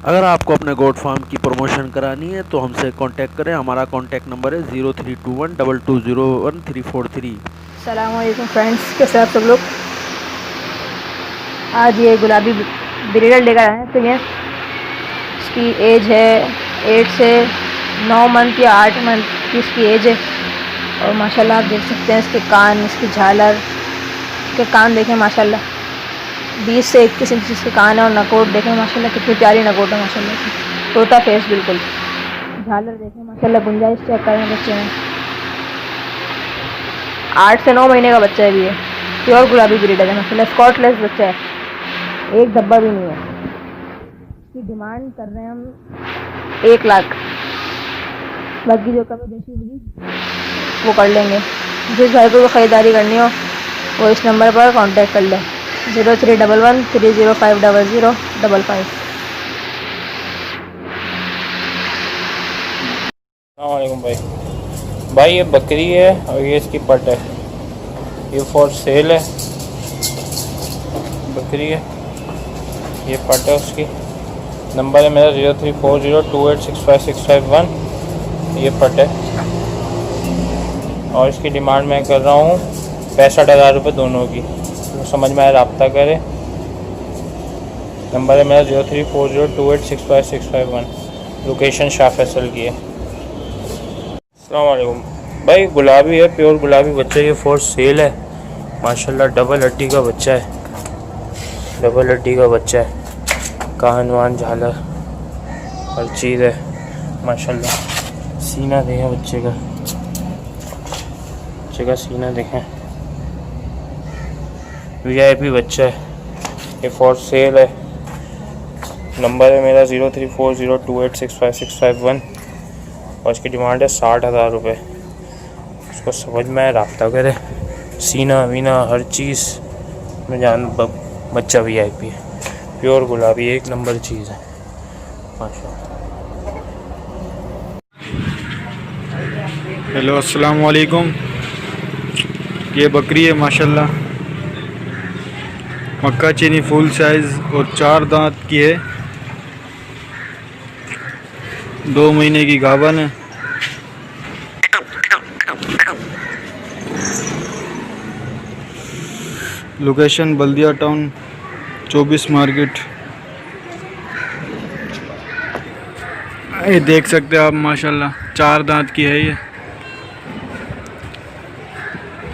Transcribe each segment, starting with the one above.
अगर आपको अपने गोट फार्म की प्रमोशन करानी है तो हमसे कांटेक्ट करें। हमारा कांटेक्ट नंबर है 03212201 343। अस्सलामुअलैकुम फ्रेंड्स, कैसे आप सब लोग। आज ये गुलाबी ब्रीडर लेकर आए हैं फिर इसकी एज है 8 से 9 मंथ या 8 मंथ की इसकी एज है। और माशाल्लाह आप देख सकते हैं इसके कान, इसकी झालर, इसके कान देखें माशाल्लाह 20 से 21 इंच इसके कान है। और नकोट देखें माशाल्लाह कितनी प्यारी नकोट है माशाल्लाह की, तोता फेस बिल्कुल। झालर देखें माशाल्लाह, गुंजाइश चेक करें बच्चे में। 8 से 9 महीने का बच्चा है भी है, प्योर गुलाबी ब्रीडर है माशाल्लाह, स्कॉटलेस बच्चा है, एक धब्बा भी नहीं है। इसकी डिमांड कर रहे हैं हम 1 लाख, बाकी जो कमी बेशी होगी वो कर लेंगे। जिस भाई को ख़रीदारी करनी हो वो इस नंबर पर कांटेक्ट कर ले, 0311305005। अस्सलामुअलैकुम भाई ये बकरी है और ये इसकी पट है, ये फॉर सेल है। बकरी है, ये पट है उसकी। नंबर है मेरा 0340286561। ये पट है और इसकी डिमांड मैं कर रहा हूँ 65,000 रुपये दोनों की। तो समझ में आया रब्ता करें। नंबर है मेरा 0340286561। लोकेशन शाह फैसल की है। अस्सलाम वालेकुम भाई, गुलाबी है, प्योर गुलाबी बच्चा, ये फॉर सेल है माशाल्लाह। डबल हड्डी का बच्चा है, डबल हड्डी का बच्चा है, कान वान झालर हर चीज़ है माशाल्लाह। सीना देखें बच्चे का, बच्चे का सीना देखें। वीआईपी बच्चा है, ये फॉर सेल है। नंबर है मेरा 0340286561 और इसकी डिमांड है 60,000 रुपये। उसको समझ में आए रब्ता करे। सीना वीना हर चीज़ में जान बच्चा वीआईपी है, प्योर गुलाबी, एक नंबर चीज़ है माशाल्लाह। हेलो अस्सलाम वालेकुम। ये बकरी है माशाल्लाह, मक्का चीनी फुल साइज़ और 4 दांत की है, 2 महीने की गाभन है। लोकेशन बल्दिया टाउन 24 मार्केट। ये देख सकते हैं आप माशाल्लाह 4 दांत की है। ये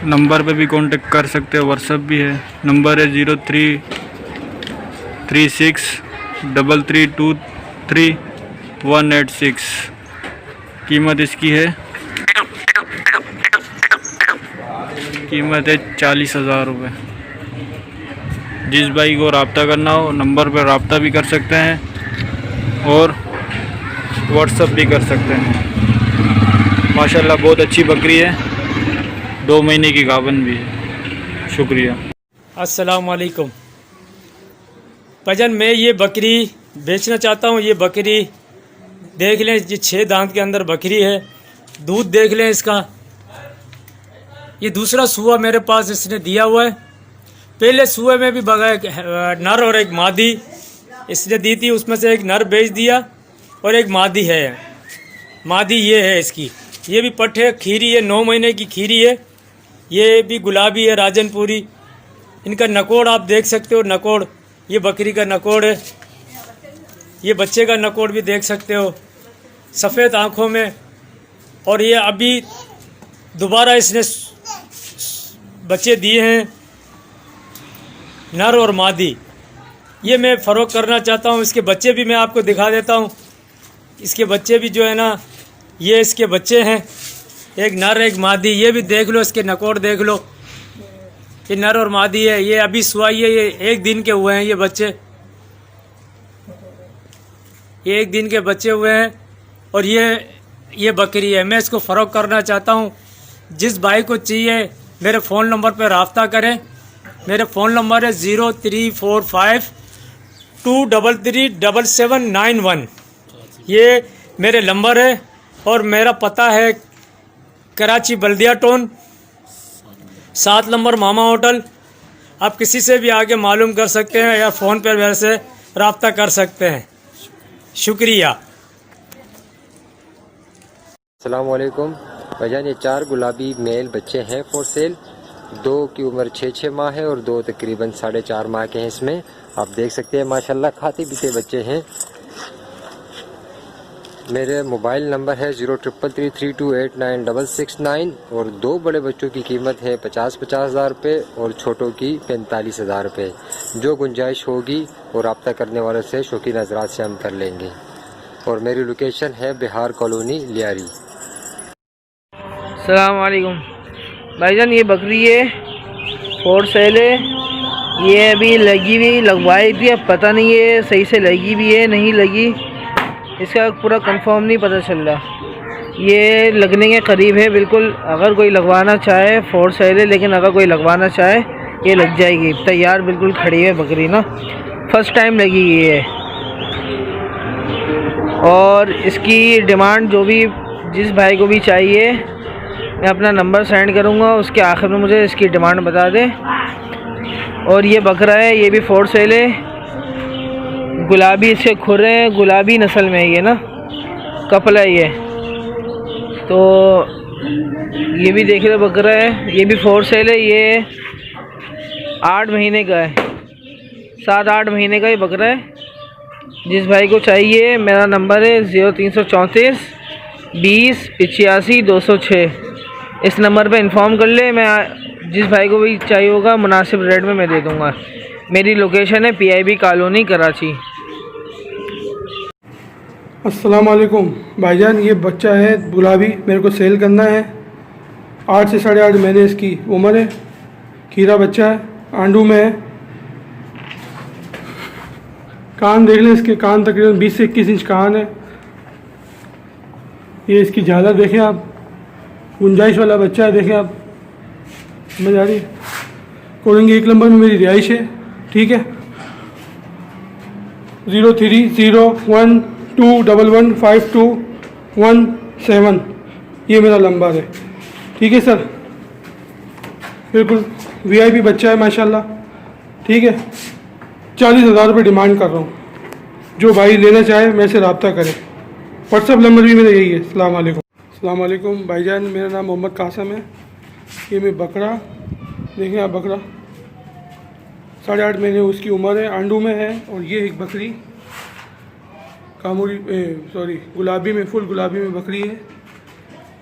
नंबर पे भी कांटेक्ट कर सकते हैं, व्हाट्सएप भी है। नंबर है 033633233186। कीमत इसकी है 40,000 रुपये। जिस भाई को रब्ता करना हो नंबर पर रब्ता भी कर सकते हैं और व्हाट्सएप भी कर सकते हैं। माशाल्लाह बहुत अच्छी बकरी है, 2 महीने की गाभन भी है। शुक्रिया। अस्सलाम वालेकुम भजन, मैं ये बकरी बेचना चाहता हूँ। ये बकरी देख लें, ये 6 दांत के अंदर बकरी है। दूध देख लें इसका। ये दूसरा सुआ मेरे पास इसने दिया हुआ है। पहले सुए में भी नर और एक मादी इसने दी थी, उसमें से एक नर बेच दिया और एक मादी है। मादी ये है इसकी, ये भी पट है, खीरी है, 9 महीने की खीरी है। ये भी गुलाबी है, राजनपुरी। इनका नकोड़ आप देख सकते हो, नकोड़ ये बकरी का नकोड़ है। ये बच्चे का नकोड़ भी देख सकते हो, सफ़ेद आँखों में। और ये अभी दोबारा इसने बच्चे दिए हैं, नर और मादी। ये मैं फ़रोख्त करना चाहता हूँ। इसके बच्चे भी मैं आपको दिखा देता हूँ। इसके बच्चे भी जो है ना, ये इसके बच्चे हैं, एक नर एक मादी। ये भी देख लो, इसके नकोड़ देख लो, ये नर और मादी है। ये अभी सुआई है, ये 1 दिन के हुए हैं ये बच्चे, ये 1 दिन के बच्चे हुए हैं। और ये बकरी है। मैं इसको फ़रोख्त करना चाहता हूँ। जिस भाई को चाहिए मेरे फ़ोन नंबर पर रब्ता करें। मेरे फ़ोन नंबर है 0345233791। ये मेरे नंबर है और मेरा पता है कराची बल्दिया टाउन, 7 नंबर मामा होटल। आप किसी से भी आके मालूम कर सकते हैं या फ़ोन पर मेरे से रब्ता कर सकते हैं। शुक्रिया। अस्सलामुअलैकुम भाईजान, ये 4 गुलाबी मेल बच्चे हैं फॉर सेल। 2 की उम्र 6-6 माह है और 2 तकरीबन 4.5 माह के हैं। इसमें आप देख सकते हैं माशाल्लाह खाते पीते बच्चे हैं। मेरे मोबाइल नंबर है 0333328969 और 2 बड़े बच्चों की कीमत है 50-50 हज़ार रुपये और छोटों की 45 हज़ार रुपये। जो गुंजाइश होगी और रब्ता करने वालों से शौकीन हज़रात से हम कर लेंगे। और मेरी लोकेशन है बिहार कॉलोनी लियारी। अस्सलाम वालेकुम भाईजान, ये बकरी है फॉर सेल है। ये अभी लगी हुई लगवाई थी, अब पता नहीं है सही से लगी भी है नहीं लगी, इसका पूरा कंफर्म नहीं पता चल रहा। ये लगने के करीब है बिल्कुल। अगर कोई लगवाना चाहे फॉर सेल है, लेकिन अगर कोई लगवाना चाहे ये लग जाएगी। तैयार बिल्कुल खड़ी है बकरी ना, फर्स्ट टाइम लगी हुई है। और इसकी डिमांड जो भी जिस भाई को भी चाहिए मैं अपना नंबर सेंड करूँगा, उसके आखिर में मुझे इसकी डिमांड बता दें। और ये बकरा है, ये भी फॉर सेल है। गुलाबी इसके खुर हैं, गुलाबी नस्ल में है ये ना, कपल है ये। तो ये भी देख रहे बकरा है, ये भी फॉर सेल है। ये 8 महीने का है, 7-8 महीने का ये बकरा है। जिस भाई को चाहिए मेरा नंबर है 0334 20 85 206। इस नंबर पे इन्फॉर्म कर ले। मैं जिस भाई को भी चाहिए होगा मुनासिब रेट में मैं दे दूँगा। मेरी लोकेशन है PIB कॉलोनी कराची। अस्सलाम वालेकुम भाईजान, ये बच्चा है गुलाबी, मेरे को सेल करना है। 8 से 8.5 महीने इसकी उम्र है। खीरा बच्चा है, आंडू में है। कान देख लें, इसके कान तकरीबन 20 से 21 इंच कान है। ये इसकी झालर देखें आप, गुंजाइश वाला बच्चा है, देखें आप, समझ आ रही है। कोड़ेंगे 1 नंबर में मेरी रिहाइश है, ठीक है। 0301215217 ये मेरा नंबर है, ठीक है सर। बिल्कुल VIP बच्चा है माशाल्लाह, ठीक है। 40 हज़ार रुपये डिमांड कर रहा हूँ। जो भाई लेना चाहे मेरे से रब्ता करें। व्हाट्सअप नंबर भी मेरा यही है। अस्सलाम वालेकुम। अस्सलाम वालेकुम भाईजान, मेरा नाम मोहम्मद कासम है। ये मैं बकरा देखें आप, बकरा 8.5 महीने उसकी उम्र है, आंडू में है। और ये एक बकरी कामूरी गुलाबी में, फुल गुलाबी में बकरी है।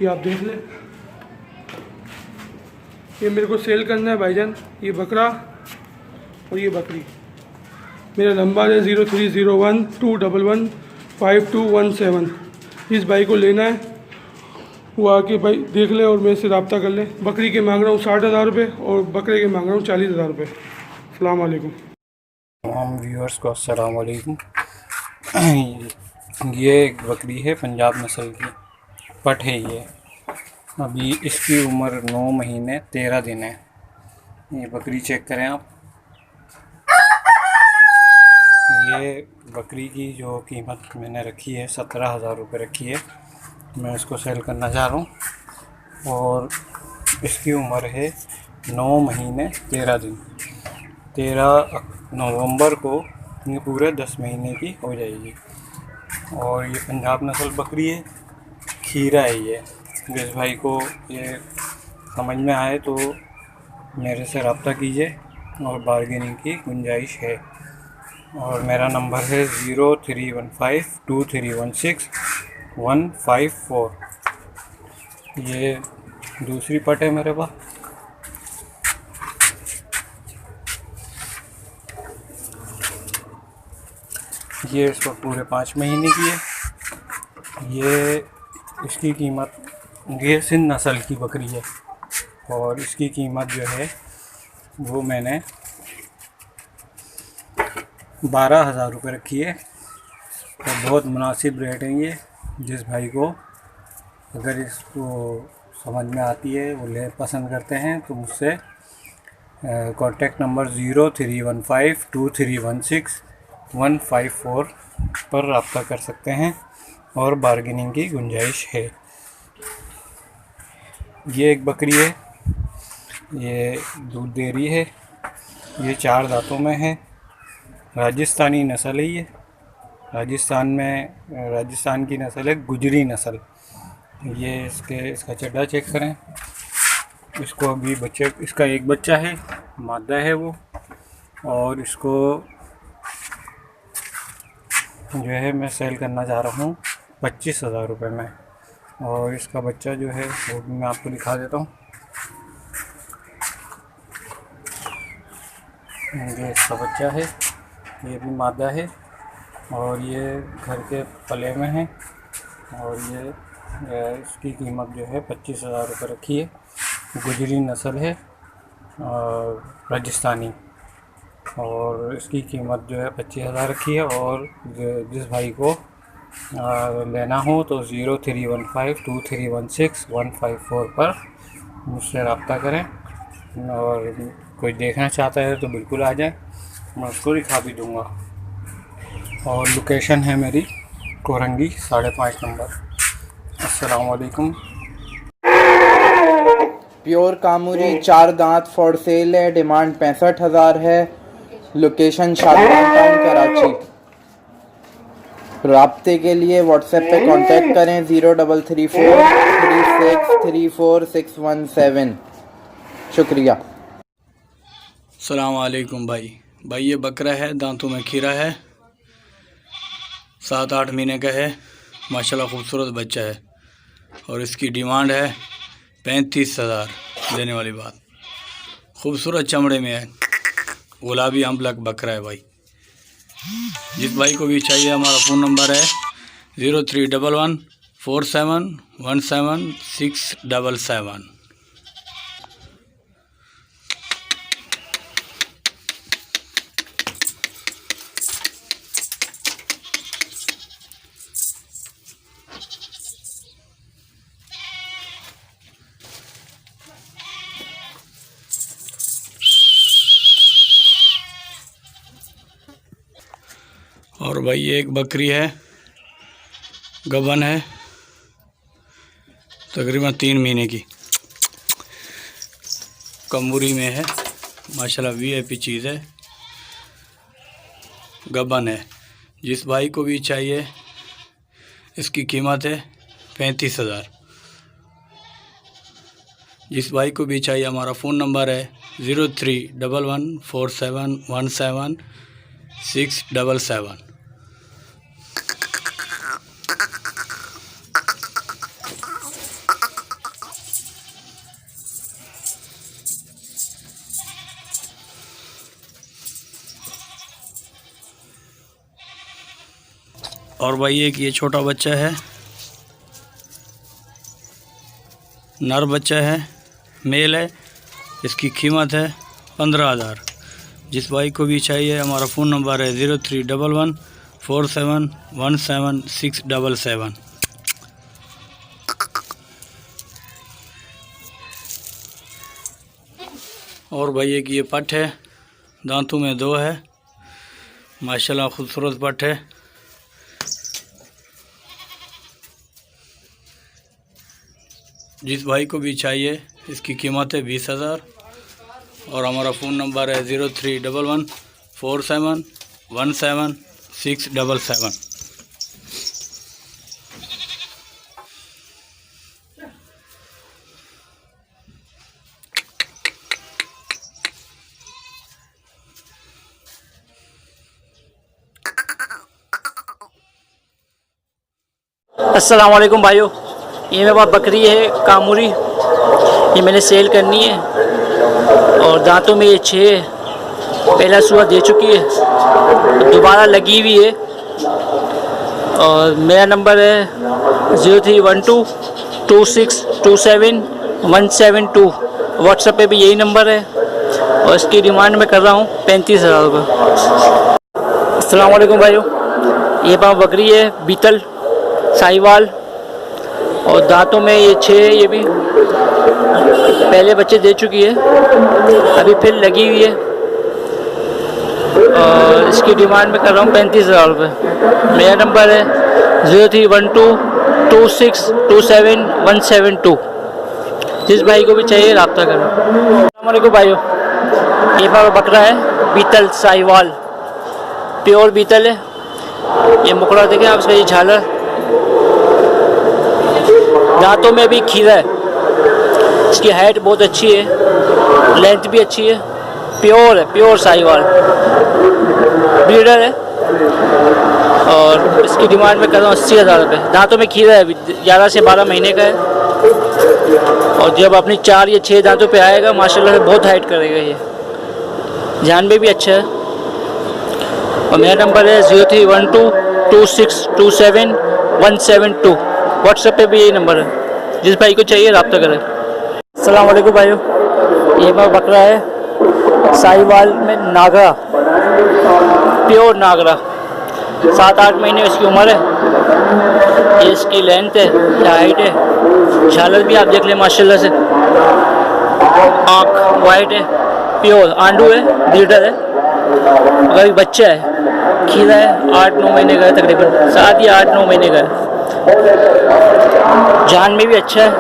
ये आप देख लें, ये मेरे को सेल करना है भाईजान, ये बकरा और ये बकरी। मेरा नंबर है 0301211517। इस भाई को लेना है वो आके भाई देख ले और मेरे से रब्ता कर ले। बकरी के मांग रहा हूँ 60,000 रुपये और बकरे के मांग रहा हूँ 40,000 रुपये। अस्सलाम वालेकुम। तमाम व्यूअर्स को अस्सलाम वालेकुम। ये एक बकरी है पंजाब नस्ल की, पट है ये। अभी इसकी उम्र 9 महीने 13 दिन है। ये बकरी चेक करें आप। ये बकरी की जो कीमत मैंने रखी है 17,000 रुपये रखी है। मैं इसको सेल करना चाह रहा हूँ। और इसकी उम्र है 9 महीने 13 दिन। 13 नवंबर को ये पूरे 10 महीने की हो जाएगी। और ये पंजाब नस्ल बकरी है, खीरा है ये। जिस भाई को ये समझ में आए तो मेरे से रब्ता कीजिए और बार्गेनिंग की गुंजाइश है। और मेरा नंबर है 03152316 ये दूसरी पट है मेरे पास। ये इसको पूरे 5 महीने की है। ये इसकी कीमत, ये सिंध नस्ल की बकरी है और इसकी कीमत जो है वो मैंने 12,000 रुपये रखी है। तो बहुत मुनासिब रेट है ये। जिस भाई को अगर इसको समझ में आती है, वो ले पसंद करते हैं तो मुझसे कॉन्टेक्ट नंबर 03152316 पर रब्ता कर सकते हैं और बार्गेनिंग की गुंजाइश है। ये एक बकरी है, ये दूध दे रही है। ये 4 दांतों में है, राजस्थानी नस्ल है ये। राजस्थान में राजस्थान की नस्ल है गुजरी नस्ल। ये इसका चड्ढा चेक करें। इसको अभी इसका एक बच्चा है, मादा है वो, और इसको जो है मैं सेल करना चाह रहा हूँ 25,000 रुपये में। और इसका बच्चा जो है वो भी मैं आपको दिखा देता हूँ। ये इसका बच्चा है, ये भी मादा है और ये घर के पले में है। और ये इसकी कीमत जो है 25,000 रुपये रखी है। गुजरी नस्ल है और राजस्थानी, और इसकी कीमत जो है 25,000 रखी है। और जिस भाई को लेना हो तो 03152316 154 पर मुझसे रब्ता करें। और कोई देखना चाहता है तो बिल्कुल आ जाए, मैं उसको दिखा भी दूँगा। और लोकेशन है मेरी कोरंगी 5.5 नंबर। अस्सलाम वालेकुम। प्योर कामुरी 4 दांत फॉर सेल है। डिमांड 65,000 है। Location Shadran town Karachi. राब्ते के लिए व्हाट्सएप पे कांटेक्ट करें 0334363417। शुक्रिया। अस्सलाम वालेकुम भाई। ये बकरा है, दांतों में खीरा है, 7-8 महीने का है, माशाल्लाह खूबसूरत बच्चा है। और इसकी डिमांड है 35,000। देने वाली बात, खूबसूरत चमड़े में है, गुलाबी अम्बलक बकरा है भाई। जिस भाई को भी चाहिए हमारा फ़ोन नंबर है 03114717 और भाई ये एक बकरी है, गबन है, तकरीबन 3 महीने की, कमूरी में है, माशाल्लाह VIP चीज़ है, गबन है। जिस भाई को भी चाहिए इसकी कीमत है 35,000। जिस भाई को भी चाहिए हमारा फ़ोन नंबर है 03114717 और भाई एक ये छोटा बच्चा है, नर बच्चा है, मेल है, इसकी कीमत है 15,000। जिस भाई को भी चाहिए हमारा फ़ोन नंबर है 03114717 और भाई एक ये पट है, दांतों में 2 है, माशाल्लाह खूबसूरत पट है। जिस भाई को भी चाहिए इसकी कीमत है 20,000 और हमारा फ़ोन नंबर है 03114717 अस्सलाम वालेकुम भाइयों। ये मेरे पास बकरी है कामुरी, ये मैंने सेल करनी है और दांतों में ये 6 पहला सुआ दे चुकी है, दोबारा लगी हुई है। और मेरा नंबर है 0312262717 व्हाट्सएप पे भी यही नंबर है और इसकी डिमांड मैं कर रहा हूँ 35,000 रुपये। अस्सलाम वालेकुम भाइयों। ये पास बकरी है बीतल साहिवाल और दांतों में ये 6 है, ये भी पहले बच्चे दे चुकी है, अभी फिर लगी हुई है और इसकी डिमांड में कर रहा हूँ 35,000 रुपये। मेरा नंबर है 0312262717 जिस भाई को भी चाहिए रब्ता करें। अस्सलाम वालेकुम भाइयों। ये बकरा है बीतल साहिवाल, प्योर बीतल है, ये मुकड़ा देखें आप इसका, ये झालर, दांतों में भी खीरा है, इसकी हाइट बहुत अच्छी है, लेंथ भी अच्छी है, प्योर है, प्योर साहिवाल ब्रीडर है। और इसकी डिमांड में कर रहा हूँ 80,000 रुपये। दांतों में खीरा है, 11 से 12 महीने का है, और जब अपनी 4 या 6 दांतों पे आएगा माशाल्लाह से बहुत हाइट करेगा ये, जान में भी अच्छा है। और मेरा नंबर है 03122627 व्हाट्सएप पे भी यही नंबर है, जिस भाई को चाहिए रब्ता करें। अस्सलाम वालेकुम भाइयों, ये बकरा है साहिवाल में नागरा, प्योर नागरा, 7-8 महीने इसकी उम्र है। ये इसकी लेंथ है, हाइट है, झालर भी आप देख लें माशाल्लाह से, आँख वाइट है, प्योर आंडू है, ब्रीडर है। अगर बच्चा है, खीरा है, 8-9 महीने का है तकरीबन, 7 या 8-9 महीने का है, जान में भी अच्छा है।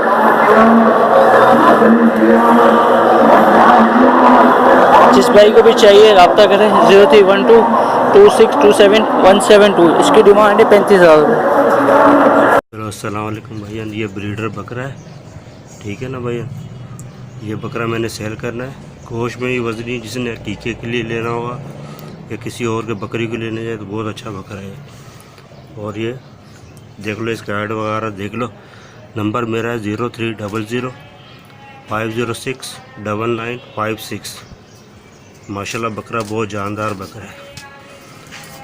जिस भाई को भी चाहिए रब्ता करें 03122627 इसकी डिमांड है 35,000 रुपये। हेलो अस्सलाम वालेकुम भैया, ये ब्रीडर बकरा है, ठीक है ना भैया। ये बकरा मैंने सेल करना है, गोश्त में ही वजनी, जिसने टीके के लिए लेना होगा या किसी और के बकरी को लेने जाए तो बहुत अच्छा बकरा है। और ये देख लो, इसका ऐड वगैरह देख लो। नंबर मेरा है 0300506956। माशाल्लाह बकरा बहुत जानदार बकरा है।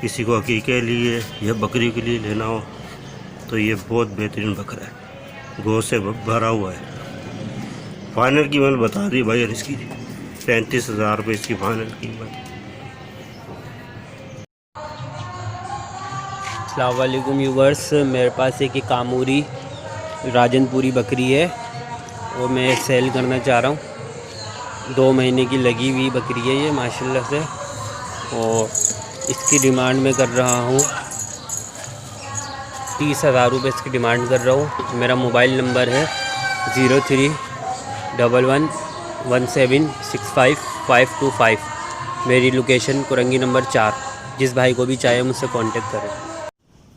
किसी को हकीके के लिए या बकरी के लिए लेना हो तो ये बहुत बेहतरीन बकरा है, गोश्त से भरा हुआ है। फाइनल कीमत बता दी भाई, इसकी 35,000 रुपये इसकी फाइनल कीमत। अस्सलाम वालेकुम व्यूवर्स, मेरे पास एक कामूरी राजनपुरी बकरी है, वो मैं सेल करना चाह रहा हूँ। 2 महीने की लगी हुई बकरी है ये माशाल्लाह से, और इसकी डिमांड में कर रहा हूँ 30,000 रुपये इसकी डिमांड कर रहा हूँ। मेरा मोबाइल नंबर है 0311176525। मेरी लोकेशन कुरंगी नंबर 4। जिस भाई को भी चाहे मुझसे कांटेक्ट करें।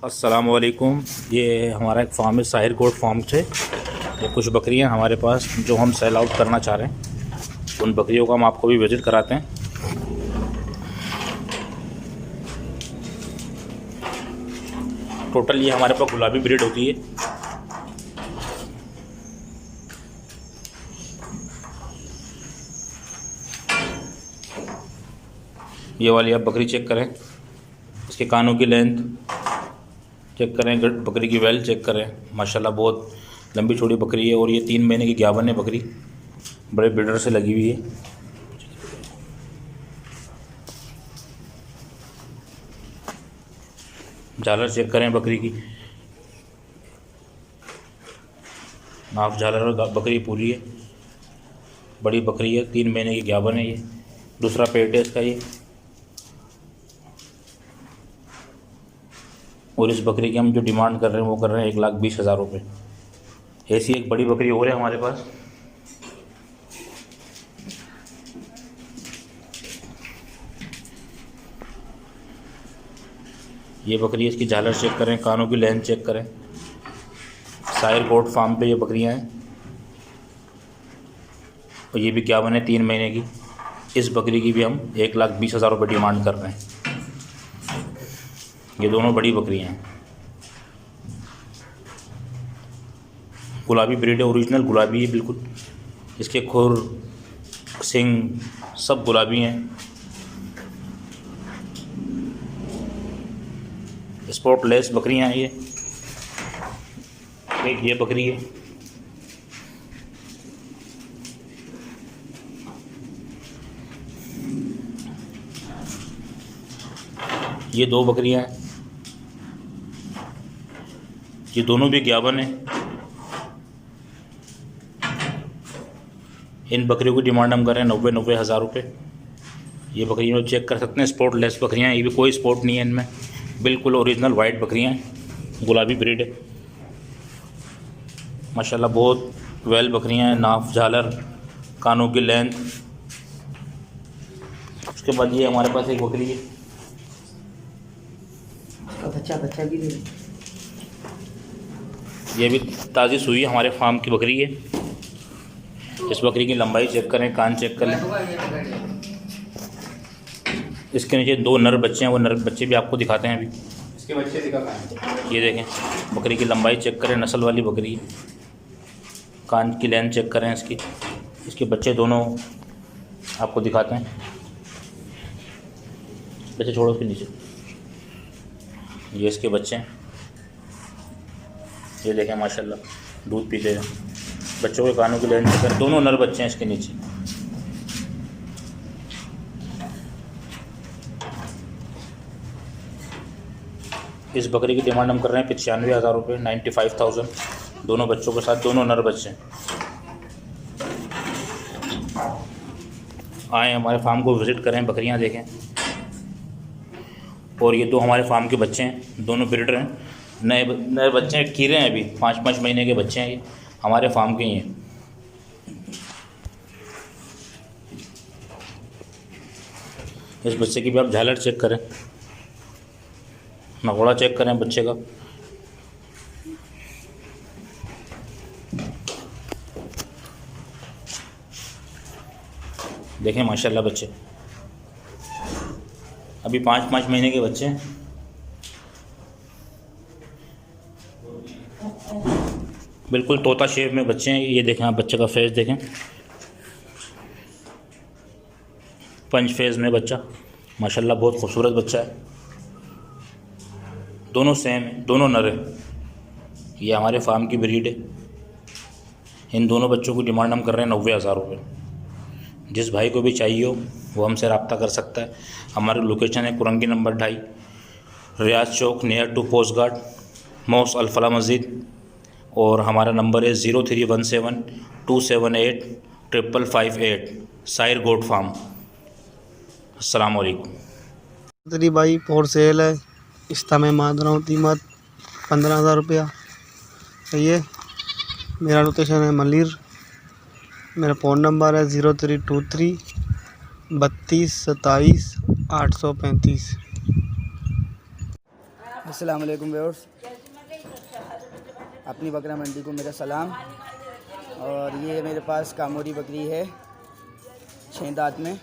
अस्सलाम वालेकुम, ये हमारा एक फार्म है साहिर गोट फार्म से। ये कुछ बकरियां हमारे पास जो हम सेल आउट करना चाह रहे हैं, उन बकरियों का हम आपको भी विज़िट कराते हैं। टोटल ये हमारे पास गुलाबी ब्रीड होती है। ये वाली आप बकरी चेक करें, इसके कानों की लेंथ चेक करें, बकरी की वेल चेक करें, माशाल्लाह बहुत लंबी चौड़ी बकरी है। और ये 3 महीने की ग्याबन है बकरी, बड़े ब्रीडर से लगी हुई है। झालर चेक करें बकरी की, नाफ झालर और बकरी पूरी है, बड़ी बकरी है, 3 महीने की ग्याबन है। ये दूसरा पेट है इसका ये। और इस बकरी की हम जो डिमांड कर रहे हैं वो कर रहे हैं 1,20,000 रुपये। ऐसी एक बड़ी बकरी और है हमारे पास, ये बकरी है, इसकी झालर चेक करें, कानों की लेंथ चेक करें। साहिर गोट फार्म पे ये बकरियां हैं, और ये भी क्या बने 3 महीने की। इस बकरी की भी हम 1,20,000 रुपये डिमांड कर रहे हैं। ये दोनों बड़ी बकरियां हैं, गुलाबी ब्रीड है, ओरिजिनल गुलाबी है बिल्कुल। इसके खुर, सिंग सब गुलाबी हैं। स्पॉटलेस बकरियां हैं ये। एक ये बकरी है, ये 2 बकरियां हैं, ये दोनों भी ग्याबन है। इन बकरियों की डिमांड हम कर रहे हैं 90,000 रुपये। ये बकरियाँ चेक कर सकते हैं, स्पॉटलेस बकरियाँ, ये भी कोई स्पॉट नहीं है इनमें, बिल्कुल ओरिजिनल वाइट बकरियाँ हैं, गुलाबी ब्रीड है माशाल्लाह। बहुत वेल बकरियाँ हैं, नाफ झालर, कानों की लेंथ। उसके बाद ये हमारे पास एक बकरी है, बच्चा भी दे। ये भी ताज़ी सुई हमारे फार्म की बकरी है। इस बकरी की लंबाई चेक करें, कान चेक कर लें। इसके नीचे 2 नर बच्चे हैं, वो नर बच्चे भी आपको दिखाते हैं अभी। इसके बच्चे दिखा, ये देखें बकरी की लंबाई चेक करें, नस्ल वाली बकरी है। कान की लेंथ चेक करें इसकी। इसके बच्चे दोनों आपको दिखाते हैं। बच्चे छोड़ो उसके नीचे, ये इसके बच्चे हैं। ये देखें माशाल्लाह दूध पीते हैं। बच्चों के कानों की लेंथ चेक करें, दोनों नर बच्चे हैं इसके नीचे। इस बकरी की डिमांड हम कर रहे हैं 95,000 रुपये, 95,000, दोनों बच्चों के साथ, दोनों नर बच्चे। आए हमारे फार्म को विज़िट करें, बकरियां देखें। और ये 2 हमारे फार्म के बच्चे हैं, दोनों ब्रीडर हैं, नए बच्चे हैं, कीरे हैं, अभी 5-5 महीने के बच्चे हैं। ये हमारे फार्म के ही हैं। इस बच्चे की भी आप झालर चेक करें, नगोड़ा चेक करें बच्चे का। देखें माशाल्लाह बच्चे अभी 5-5 महीने के बच्चे हैं। बिल्कुल तोता शेप में बच्चे हैं। ये देखें आप बच्चे का फेस देखें, पंच फेस में बच्चा, माशाल्लाह बहुत खूबसूरत बच्चा है। दोनों सेम हैं, दोनों नर हैं। ये हमारे फार्म की ब्रीड है। इन दोनों बच्चों की डिमांड हम कर रहे हैं 90,000 रुपये। जिस भाई को भी चाहिए हो वो हमसे रब्ता कर सकता है। हमारी लोकेशन है Korangi number 2.5, Riaz Chowk, near to post guard, मॉस अल-फलाह मस्जिद। और हमारा नंबर है 0317 278 555, साहिर गोट फार्म। अस्सलाम वालेकुम। तेरी भाई फॉर सेल है, इसका मैं मांग रहा हूँ कीमत 15,000 रुपया। सही है। मेरा लोकेशन है मलिर। मेरा फ़ोन नंबर है 0323 32 27 835। अस्सलाम वालेकुम व्यूअर्स, अपनी बकरा मंडी को मेरा सलाम। और ये मेरे पास कामोरी बकरी है, 6 दांत में,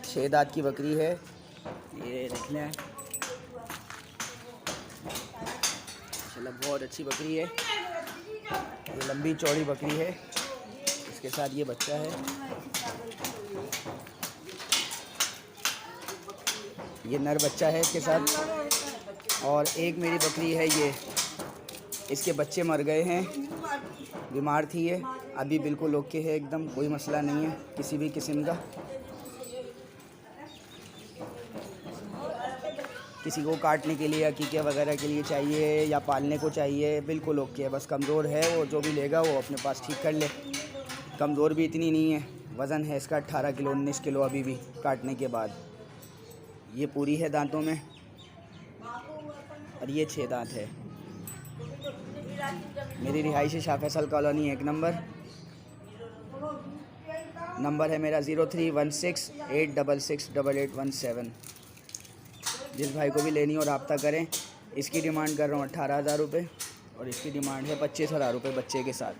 6 दांत की बकरी है। ये देख लें माशाल्लाह बहुत अच्छी बकरी है। ये लंबी चौड़ी बकरी है। इसके साथ ये बच्चा है। ये नर बच्चा है इसके साथ। और एक मेरी बकरी है, ये इसके बच्चे मर गए हैं, बीमार थी ये, अभी बिल्कुल ओके है, एकदम कोई मसला नहीं है किसी भी किस्म का। किसी को काटने के लिए, अकीके वगैरह के लिए चाहिए या पालने को चाहिए, बिल्कुल ओके है। बस कमज़ोर है वो, जो भी लेगा वो अपने पास ठीक कर ले। कमज़ोर भी इतनी नहीं है। वज़न है इसका 18 किलो 19 किलो अभी भी काटने के बाद। ये पूरी है दांतों में और ये 6 दांत है। मेरी रिहाइश है Shah Faisal colony 1 number. Number है मेरा 0316 866 8817। जिस भाई को भी लेनी हो रब्ता करें। इसकी डिमांड कर रहा हूँ 18,000 रुपये और इसकी डिमांड है 25,000 रुपये बच्चे के साथ।